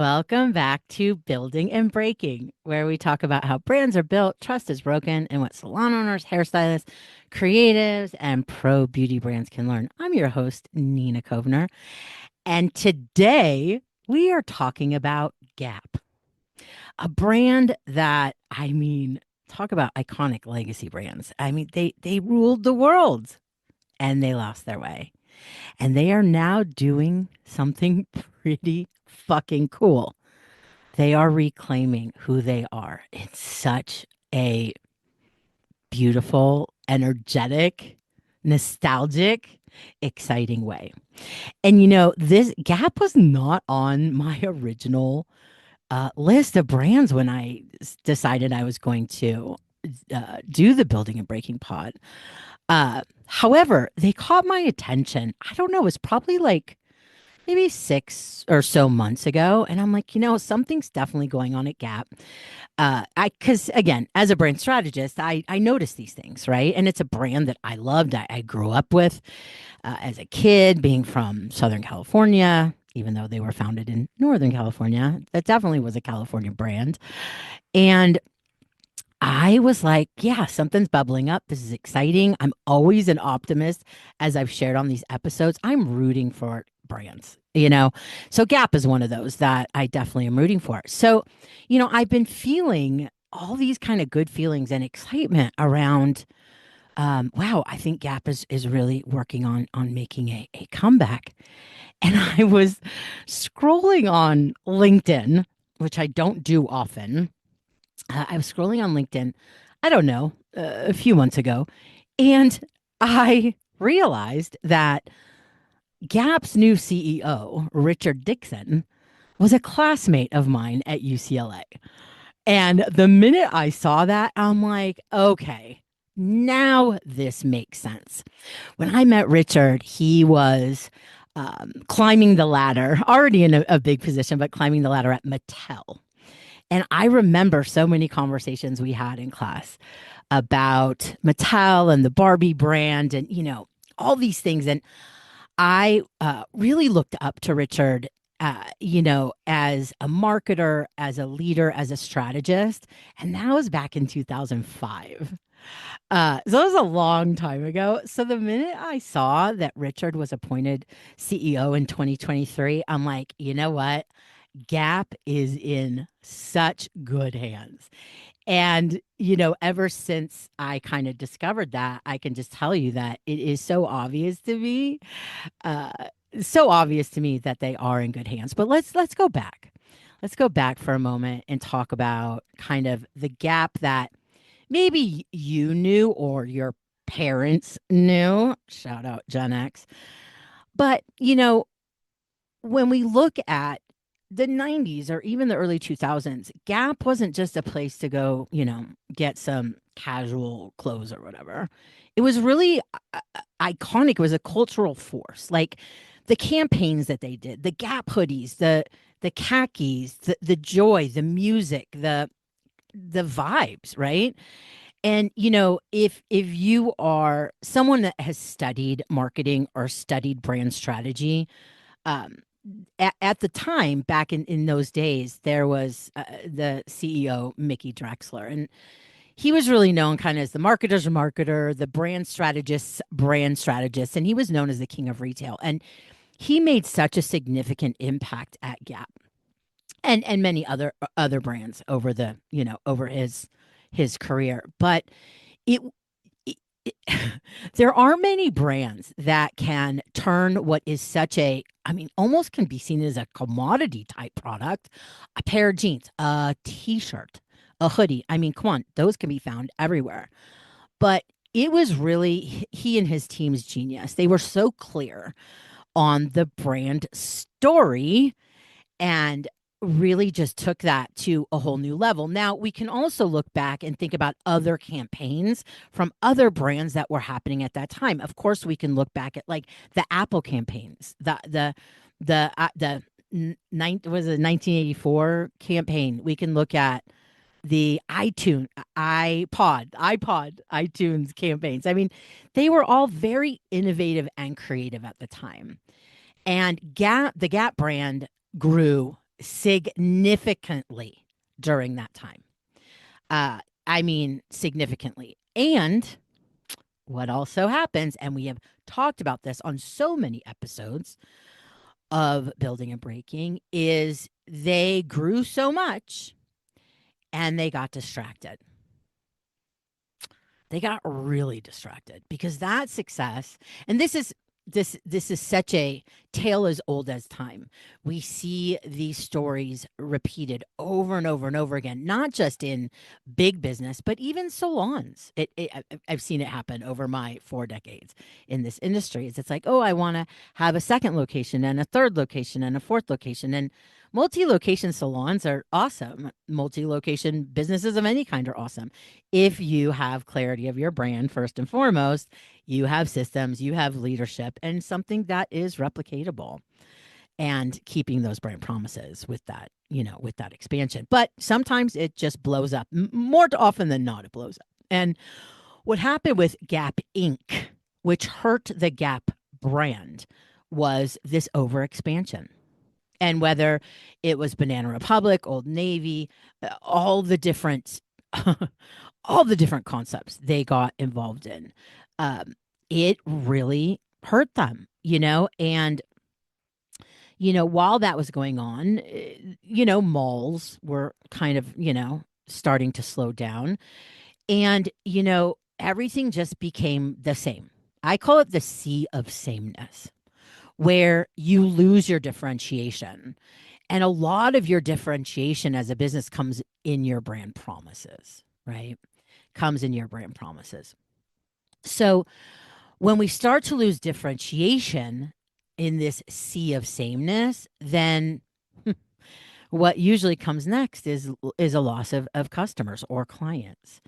Welcome back to Building and Breaking, where we talk about how brands are built, trust is broken, and what salon owners, hairstylists, creatives, and pro beauty brands can learn. I'm your host, Nina Kovner, and today we are talking about Gap, a brand that, talk about iconic legacy brands. They ruled the world and they lost their way. And they are now doing something pretty fucking cool. They are reclaiming who they are in such a beautiful, energetic, nostalgic, exciting way. And this Gap was not on my original list of brands when I decided I was going to do the Building and Breaking pod. However, they caught my attention. I don't know, it was probably like maybe 6 or so months ago. And I'm like, something's definitely going on at Gap. Because again, as a brand strategist, I notice these things, right? And it's a brand that I loved. I grew up with as a kid, being from Southern California, even though they were founded in Northern California. That definitely was a California brand. And I was like, yeah, something's bubbling up. This is exciting. I'm always an optimist, as I've shared on these episodes. I'm rooting for brands. So Gap is one of those that I definitely am rooting for. So, I've been feeling all these kind of good feelings and excitement around. Wow, I think Gap is really working on making a comeback. And I was scrolling on LinkedIn, which I don't do often. I was scrolling on LinkedIn, I don't know, a few months ago, and I realized that Gap's new CEO, Richard Dickson, was a classmate of mine at UCLA. And the minute I saw that, I'm like, okay, now this makes sense. When I met Richard, he was climbing the ladder, already in a big position, but climbing the ladder at Mattel. And I remember so many conversations we had in class about Mattel and the Barbie brand and, all these things. And I really looked up to Richard, as a marketer, as a leader, as a strategist. And that was back in 2005. So that was a long time ago. So the minute I saw that Richard was appointed CEO in 2023, I'm like, you know what? Gap is in such good hands. And, ever since I kind of discovered that, I can just tell you that it is uh, so obvious to me that they are in good hands. But let's go back. Let's go back for a moment and talk about kind of the Gap that maybe you knew or your parents knew. Shout out Gen X. But, when we look at the 90s or even the early 2000s, Gap wasn't just a place to go, get some casual clothes or whatever. It was really iconic. It was a cultural force. Like the campaigns that they did, the Gap hoodies, the khakis, the joy, the music, the vibes, right? And if you are someone that has studied marketing or studied brand strategy, um, at the time, back in those days, there was the CEO, Mickey Drexler. And he was really known kind of as the marketer's marketer, the brand strategist. And he was known as the king of retail. And he made such a significant impact at Gap and many other brands over his career. But it it, there are many brands that can turn what is such almost can be seen as a commodity type product, a pair of jeans, a t-shirt, a hoodie. I mean, come on, those can be found everywhere. But it was really he and his team's genius. They were so clear on the brand story and really just took that to a whole new level. Now, we can also look back and think about other campaigns from other brands that were happening at that time. Of course, we can look back at like the Apple campaigns, the was a 1984 campaign. We can look at the iTunes campaigns. I mean, they were all very innovative and creative at the time. And the Gap brand grew significantly during that time. I mean, significantly. And what also happens, and we have talked about this on so many episodes of Building and Breaking, is they grew so much and they got distracted. They got really distracted because that success, and this is such a tale as old as time. We see these stories repeated over and over and over again, not just in big business, but even salons. I've seen it happen over my 4 decades in this industry. It's like, oh, I want to have a second location and a third location and a fourth location. And multi-location salons are awesome. Multi-location businesses of any kind are awesome if you have clarity of your brand first and foremost. You have systems, you have leadership, and something that is replicatable, and keeping those brand promises with that, with that expansion. But sometimes it just blows up. More often than not, it blows up. And what happened with Gap Inc., which hurt the Gap brand, was this overexpansion. And whether it was Banana Republic, Old Navy, all the different all the different concepts they got involved in, it really hurt them, and while that was going on, malls were kind of, starting to slow down, and everything just became the same. I call it the sea of sameness, where you lose your differentiation. And a lot of your differentiation as a business comes in your brand promises, right? Comes in your brand promises. So when we start to lose differentiation in this sea of sameness, then what usually comes next is a loss of customers or clients,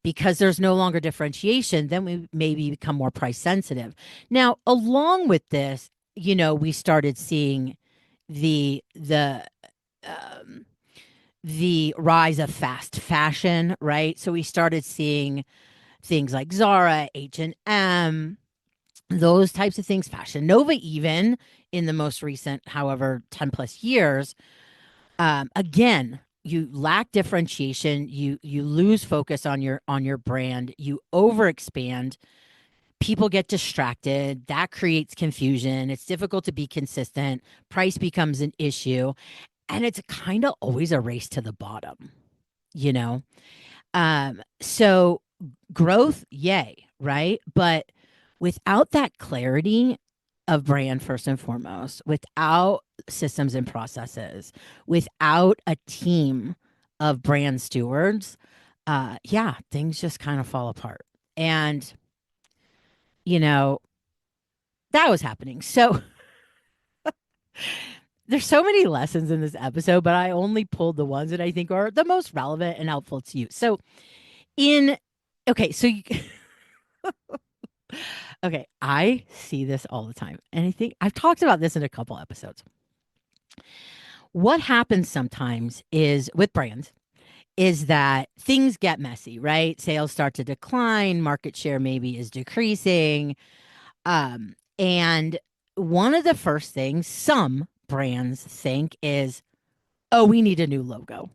because there's no longer differentiation. Then we maybe become more price sensitive. Now, along with this, we started seeing the um, the rise of fast fashion, right? So we started seeing things like Zara, H&M, those types of things, Fashion Nova, even in the most recent, however, 10 plus years. Again, you lack differentiation, you lose focus on your brand, you overexpand, people get distracted, that creates confusion, it's difficult to be consistent, price becomes an issue, and it's kind of always a race to the bottom, you know? So growth, yay, right? But without that clarity of brand, first and foremost, without systems and processes, without a team of brand stewards, yeah, things just kind of fall apart. And, you know, that was happening. So there's so many lessons in this episode, but I only pulled the ones that I think are the most relevant and helpful to you. So in okay, so you, okay, I see this all the time. And I think I've talked about this in a couple episodes. What happens sometimes is with brands is that things get messy, right? Sales start to decline, market share maybe is decreasing. And one of the first things some brands think is, oh, we need a new logo.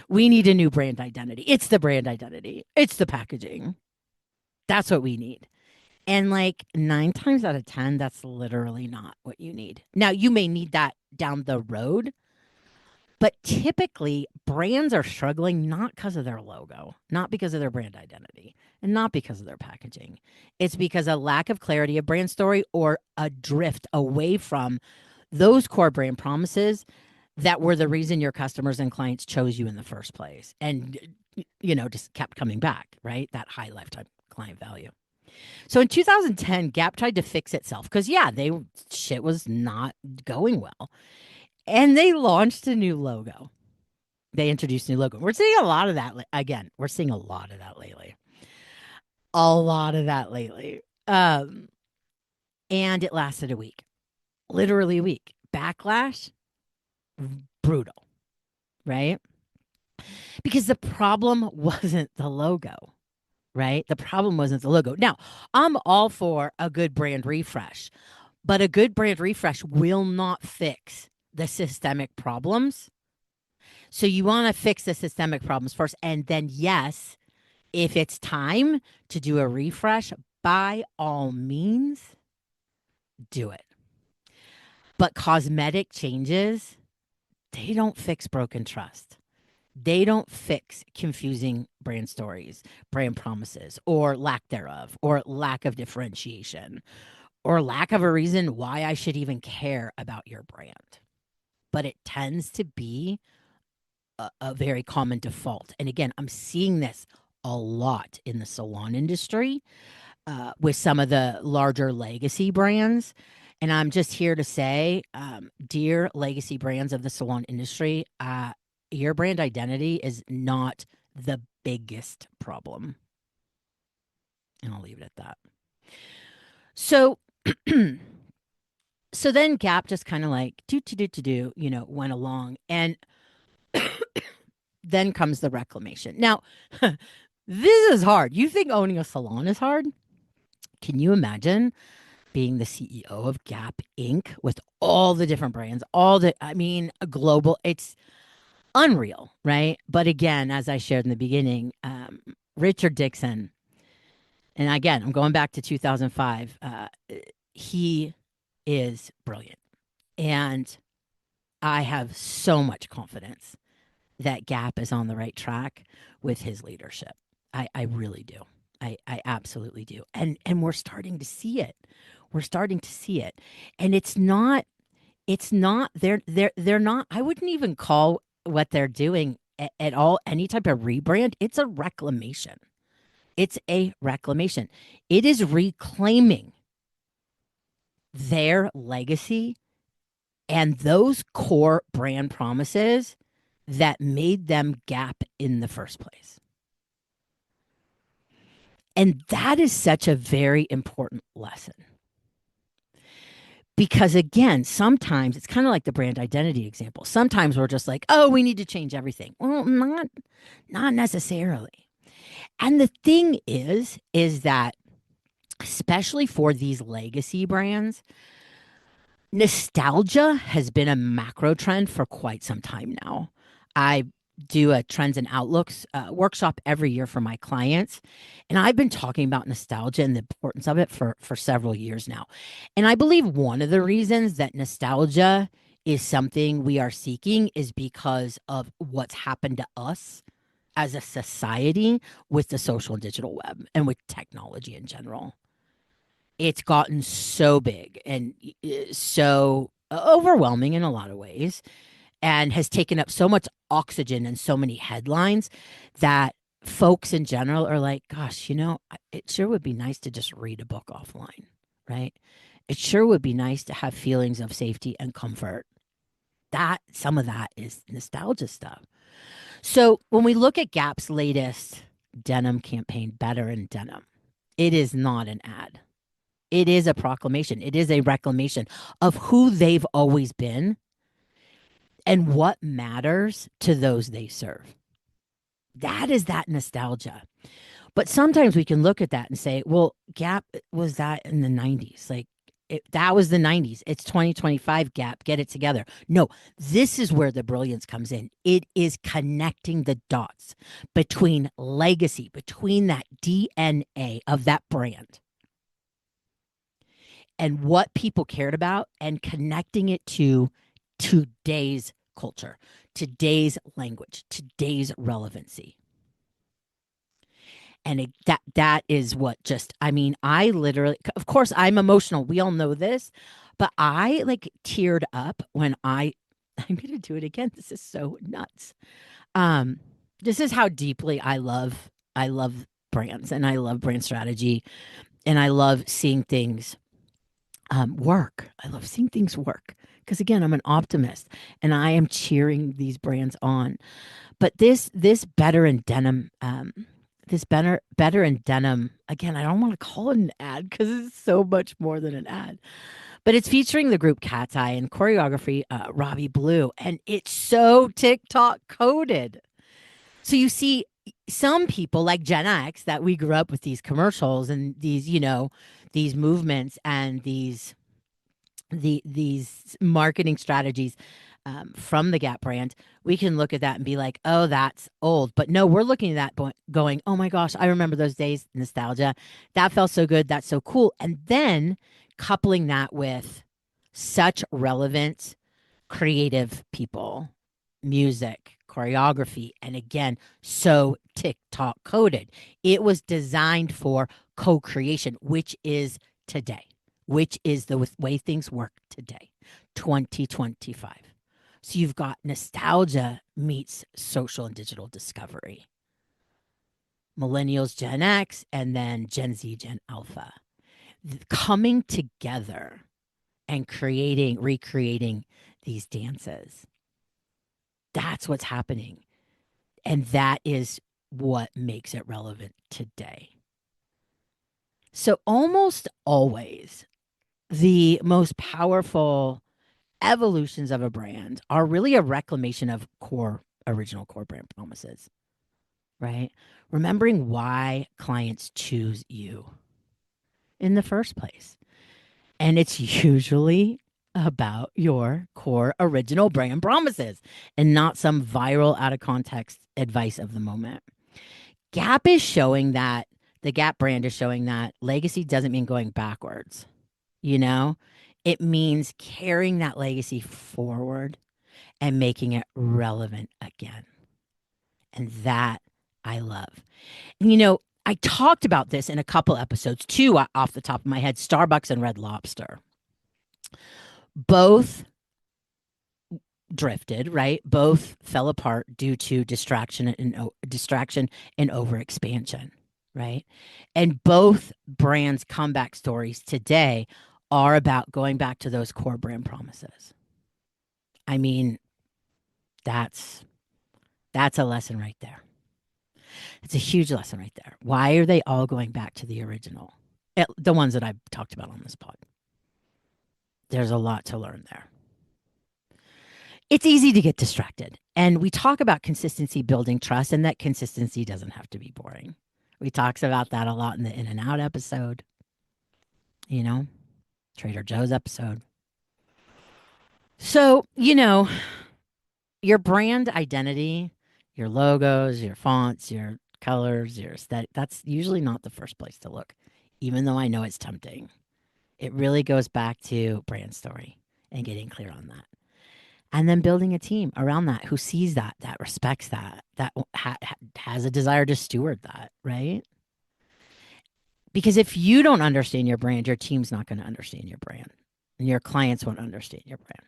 We need a new brand identity. It's the brand identity. It's the packaging. That's what we need. And like 9 times out of 10, that's literally not what you need. Now, you may need that down the road, but typically brands are struggling not because of their logo, not because of their brand identity, and not because of their packaging. It's because of lack of clarity of brand story or a drift away from those core brand promises that were the reason your customers and clients chose you in the first place. And, just kept coming back, right? That high lifetime client value. So in 2010, Gap tried to fix itself because, yeah, shit was not going well. And they launched a new logo. They introduced a new logo. We're seeing a lot of that. Again, we're seeing a lot of that lately. A lot of that lately. And it lasted a week. Literally a week. Backlash, brutal, right? Because the problem wasn't the logo, right? The problem wasn't the logo. Now, I'm all for a good brand refresh, but a good brand refresh will not fix the systemic problems. So you want to fix the systemic problems first. And then, yes, if it's time to do a refresh, by all means, do it. But cosmetic changes, they don't fix broken trust. They don't fix confusing brand stories, brand promises, or lack thereof, or lack of differentiation, or lack of a reason why I should even care about your brand. But it tends to be a very common default. And again, I'm seeing this a lot in the salon industry with some of the larger legacy brands. And I'm just here to say, dear legacy brands of the salon industry, your brand identity is not the biggest problem. And I'll leave it at that. So, so then Gap just kind of like went along, and then comes the reclamation. Now, this is hard. You think owning a salon is hard? Can you imagine being the CEO of Gap Inc. with all the different brands, a global, it's unreal, right? But again, as I shared in the beginning, Richard Dickson, and again, I'm going back to 2005, he is brilliant. And I have so much confidence that Gap is on the right track with his leadership. I really do. I absolutely do. And we're starting to see it. We're starting to see it. And they're not, I wouldn't even call what they're doing at all any type of rebrand. It's a reclamation. It's a reclamation. It is reclaiming their legacy and those core brand promises that made them Gap in the first place. And that is such a very important lesson. Because again, sometimes it's kind of like the brand identity example. Sometimes we're just like, oh, we need to change everything. Well, not necessarily. And the thing is that especially for these legacy brands, nostalgia has been a macro trend for quite some time now. I do a trends and outlooks workshop every year for my clients, and I've been talking about nostalgia and the importance of it for several years now. And I believe one of the reasons that nostalgia is something we are seeking is because of what's happened to us as a society with the social and digital web and with technology in general. It's gotten so big and so overwhelming in a lot of ways, and has taken up so much oxygen and so many headlines that folks in general are like, gosh, it sure would be nice to just read a book offline, right? It sure would be nice to have feelings of safety and comfort. That some of that is nostalgia stuff. So when we look at Gap's latest denim campaign, Better in Denim, it is not an ad. It is a proclamation. It is a reclamation of who they've always been and what matters to those they serve. That is that nostalgia. But sometimes we can look at that and say, well, Gap was that in the 90s. Like, that was the 90s. It's 2025, Gap. Get it together. No, this is where the brilliance comes in. It is connecting the dots between legacy, between that DNA of that brand and what people cared about, and connecting it to today's culture, today's language, today's relevancy. And that is what just, I literally, of course, I'm emotional. We all know this, but I like teared up when I'm going to do it again. This is so nuts. Um, this is how deeply I love brands, and I love brand strategy, and I love seeing things work. I love seeing things work because again, I'm an optimist and I am cheering these brands on. But this better in denim, this better in denim. Again, I don't want to call it an ad because it's so much more than an ad. But it's featuring the group Cat's Eye and choreography Robbie Blue, and it's so TikTok coded. So you see some people like Gen X that we grew up with these commercials and these movements and these marketing strategies from the Gap brand, we can look at that and be like, oh, that's old. But no, we're looking at that going, oh my gosh, I remember those days, nostalgia. That felt so good. That's so cool. And then coupling that with such relevant, creative people, music, choreography, and again, so TikTok coded. It was designed for co creation, which is today, which is the way things work today, 2025. So you've got nostalgia meets social and digital discovery, millennials, Gen X, and then Gen Z, Gen Alpha coming together and recreating these dances. That's what's happening. And that is what makes it relevant today. So, almost always, the most powerful evolutions of a brand are really a reclamation of original core brand promises, right? Remembering why clients choose you in the first place. And it's usually about your core original brand promises and not some viral out of context advice of the moment. Gap is showing that the Gap brand is showing that legacy doesn't mean going backwards, you know? It means carrying that legacy forward and making it relevant again. And that I love. And, I talked about this in a couple episodes, too, off the top of my head. Starbucks and Red Lobster both drifted, right? Both fell apart due to distraction and overexpansion, right? And both brands' comeback stories today are about going back to those core brand promises. I mean, that's a lesson right there. It's a huge lesson right there. Why are they all going back to the original? The ones that I've talked about on this pod. There's a lot to learn there. It's easy to get distracted. And we talk about consistency building trust, and that consistency doesn't have to be boring. We talked about that a lot in the In and Out episode, you know, Trader Joe's episode. So, your brand identity, your logos, your fonts, your colors, your aesthetic, that's usually not the first place to look, even though I know it's tempting. It really goes back to brand story and getting clear on that. And then building a team around that who sees that respects that has a desire to steward that, right? Because if you don't understand your brand, your team's not going to understand your brand, and your clients won't understand your brand.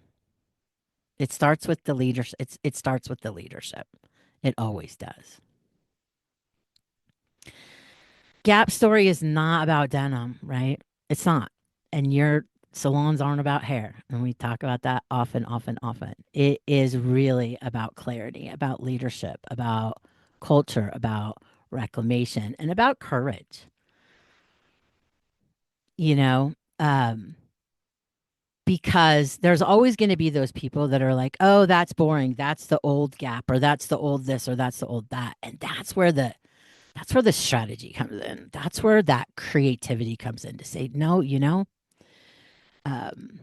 It starts with the leadership. It starts with the leadership. It always does. Gap story is not about denim, right? It's not. And your salons aren't about hair. And we talk about that often, often, often. It is really about clarity, about leadership, about culture, about reclamation, and about courage. You know, um, because there's always going to be those people that are like, oh, that's boring. That's the old Gap, or that's the old this, or that's the old that. And that's where the strategy comes in. That's where that creativity comes in to say, no, um,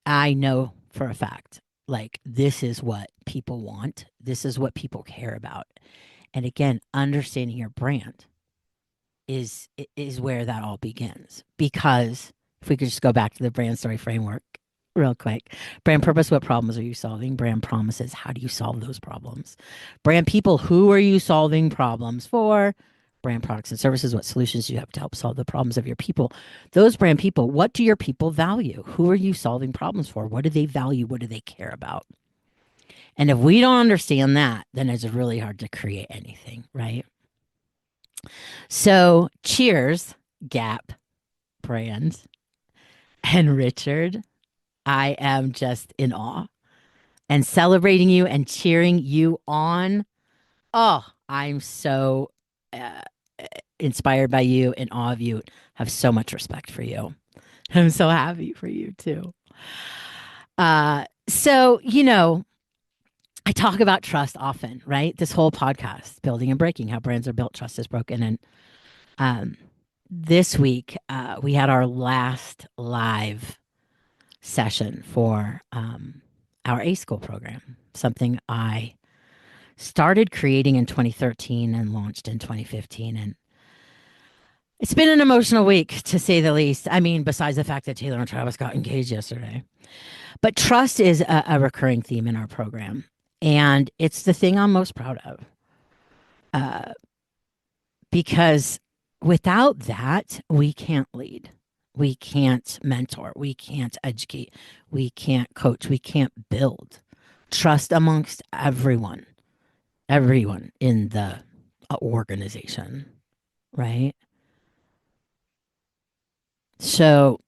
I know for a fact, like, this is what people want. This is what people care about. And again, understanding your brand is where that all begins. Because if we could just go back to the brand story framework real quick. Brand purpose, what problems are you solving? Brand promises, how do you solve those problems? Brand people, who are you solving problems for? Brand products and services, what solutions do you have to help solve the problems of your people? Those brand people, what do your people value? Who are you solving problems for? What do they value? What do they care about? And if we don't understand that, then it's really hard to create anything, right? So, cheers, Gap brand. And Richard, I am just in awe and celebrating you and cheering you on. Oh, I'm so uh, inspired by you, in awe of you, have so much respect for you. I'm so happy for you too. So, I talk about trust often, right? This whole podcast, building and breaking, how brands are built, trust is broken. And um, this week, we had our last live session for our A School program, something I started creating in 2013 and launched in 2015. And it's been an emotional week, to say the least. I mean, besides the fact that Taylor and Travis got engaged yesterday. But trust is a recurring theme in our program. And it's the thing I'm most proud of. Uh, because without that, we can't lead. We can't mentor. We can't educate. We can't coach. We can't build trust amongst everyone in the organization, right? So,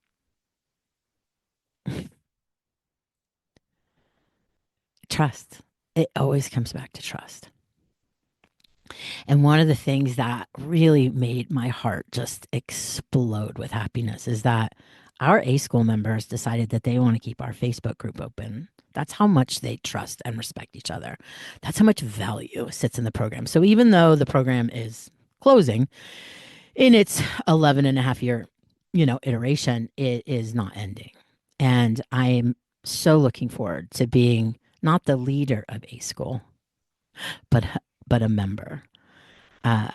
trust. It always comes back to trust. And one of the things that really made my heart just explode with happiness is that our A School members decided that they want to keep our Facebook group open. That's how much they trust and respect each other. That's how much value sits in the program. So even though the program is closing in its 11 and a half year, iteration, it is not ending. And I'm so looking forward to being not the leader of A School, but but a member. Uh,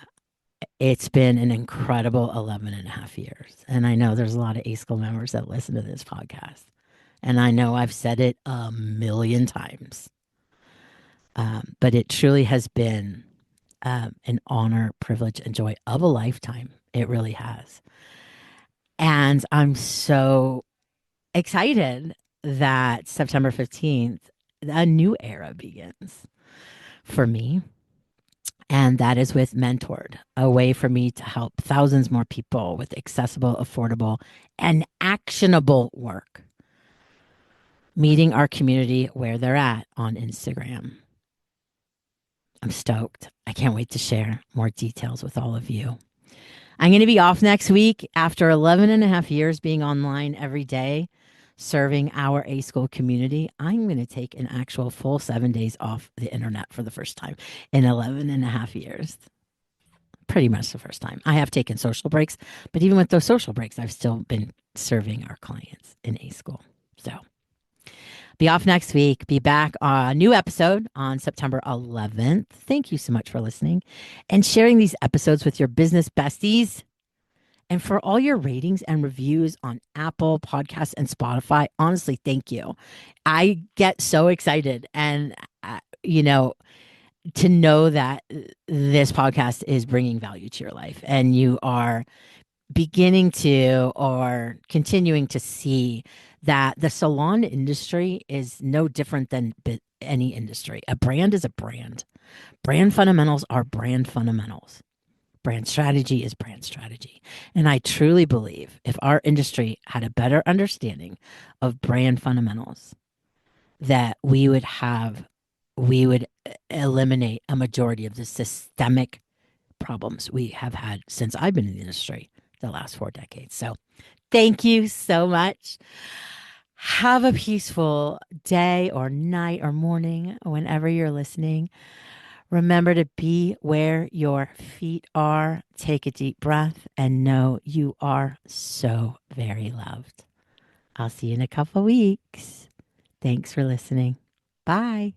it's been an incredible 11 and a half years. And I know there's a lot of A School members that listen to this podcast. And I know I've said it a million times. But it truly has been an honor, privilege, and joy of a lifetime. It really has. And I'm so excited that September 15th, a new era begins for me. And that is with Mentored, a way for me to help thousands more people with accessible, affordable, and actionable work, meeting our community where they're at on Instagram. I'm stoked. I can't wait to share more details with all of you. I'm going to be off next week after 11 and a half years being online every day, serving our A School community. I'm going to take an actual full 7 days off the internet for the first time in 11 and a half years. Pretty much the first time. I have taken social breaks, but even with those social breaks, I've still been serving our clients in A School. So be off next week. Be back on a new episode on September 11th. Thank you so much for listening and sharing these episodes with your business besties. And for all your ratings and reviews on Apple Podcasts and Spotify, honestly, thank you. I get so excited. And, to know that this podcast is bringing value to your life and you are beginning to or continuing to see that the salon industry is no different than any industry. A brand is a brand. Brand fundamentals are brand fundamentals. Brand strategy is brand strategy. And I truly believe if our industry had a better understanding of brand fundamentals, that we would eliminate a majority of the systemic problems we have had since I've been in the industry the last 4 decades. So thank you so much. Have a peaceful day or night or morning whenever you're listening. Remember to be where your feet are. Take a deep breath and know you are so very loved. I'll see you in a couple weeks. Thanks for listening. Bye.